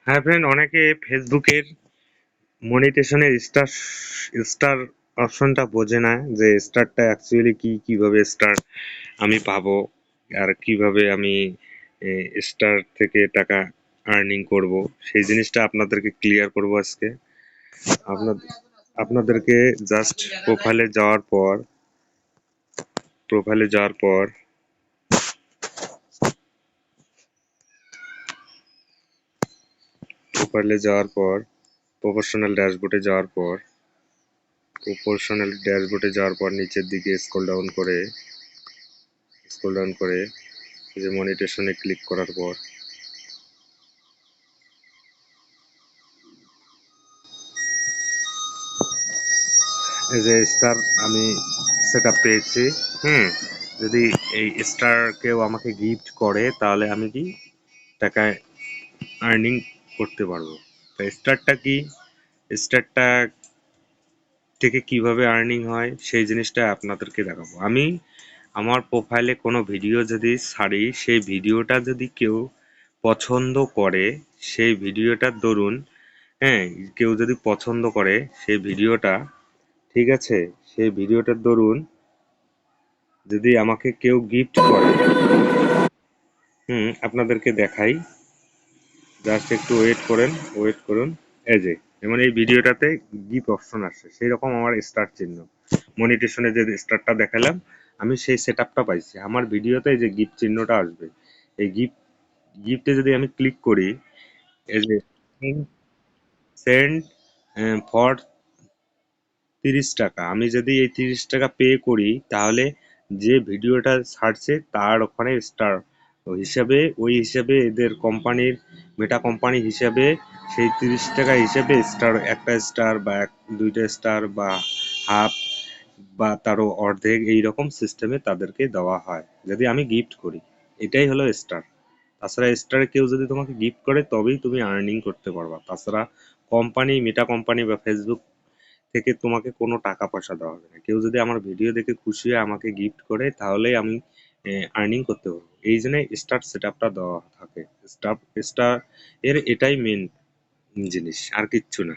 হ্যাঁ ফ্রেন্ড, অনেকে ফেসবুকের মনিটেশনের স্টার অপশনটা বোঝে না, যে স্টারটা অ্যাকচুয়ালি কি, কিভাবে স্টার আমি পাবো, আর কিভাবে আমি স্টার থেকে টাকা আর্নিং করব। সেই জিনিসটা আপনাদেরকে ক্লিয়ার করব আজকে। আপনাদের আপনাদেরকে জাস্ট প্রোফাইলে যাওয়ার পর প্রফেশনাল ড্যাশবোর্ডে যাওয়ার পর নিচের দিকে স্ক্রল ডাউন করে এই যে মনিটেশনে ক্লিক করার পর এই যে স্টার আমি সেটআপ পেয়েছি। হুম, যদি এই স্টার কেউ আমাকে গিফট করে তাহলে আমি কি টাকায় আর্নিং করতে পারবো। তো স্টারটা কি, স্টারটা থেকে কিভাবে আর্নিং হয় সেই জিনিসটা আপনাদেরকে দেখাবো। আমি আমার প্রোফাইলে কোনো ভিডিও যদি ছাড়ি, সেই ভিডিওটা যদি কেউ পছন্দ করে, সেই ভিডিওটার দরুন, হ্যাঁ, কেউ যদি পছন্দ করে সেই ভিডিওটা, ঠিক আছে, সেই ভিডিওটার দরুন যদি আমাকে কেউ গিফট করে, আপনাদেরকে দেখাই, জাস্ট একটু ওয়েট করুন। এই যে যেমন এই ভিডিওটাতে গিফট অপশন আসছে, সেই রকম আমার স্টার চিহ্ন মনিটেশনে যে স্টারটা দেখালাম, আমি সেই সেটআপটা পাইছি। আমার ভিডিওতে এই যে গিফট চিহ্নটা আসবে, এই গিফটে যদি আমি ক্লিক করি, এই যে সেন্ড ফর 30 টাকা, আমি যদি এই 30 টাকা পে করি তাহলে যে ভিডিওটা ছাড়ছে তার ওখানে স্টার হিসাবে, ওই হিসাবে এদের কোম্পানির, মেটা কোম্পানি হিসাবে সেই 30 টাকা হিসেবে স্টার, একটা স্টার বা দুইটা স্টার বা হাফ বা তারও অর্ধেক, এইরকম সিস্টেমে তাদেরকে দেওয়া হয় যদি আমি গিফট করি। এটাই হলো স্টার। তাছাড়া স্টারে কেউ যদি তোমাকে গিফট করে তবেই তুমি আর্নিং করতে পারবা। তাছাড়া কোম্পানি, মেটা কোম্পানি বা ফেসবুক থেকে তোমাকে কোনো টাকা পয়সা দেওয়া হবে না। কেউ যদি আমার ভিডিও দেখে খুশি হয়ে আমাকে গিফট করে তাহলেই আমি আর্নিং করতে পারবো। এই জন্য স্টার সেটআপটা দেওয়া থাকে। স্টার স্টার এর এটাই মেন জিনিস, আর কিচ্ছু না।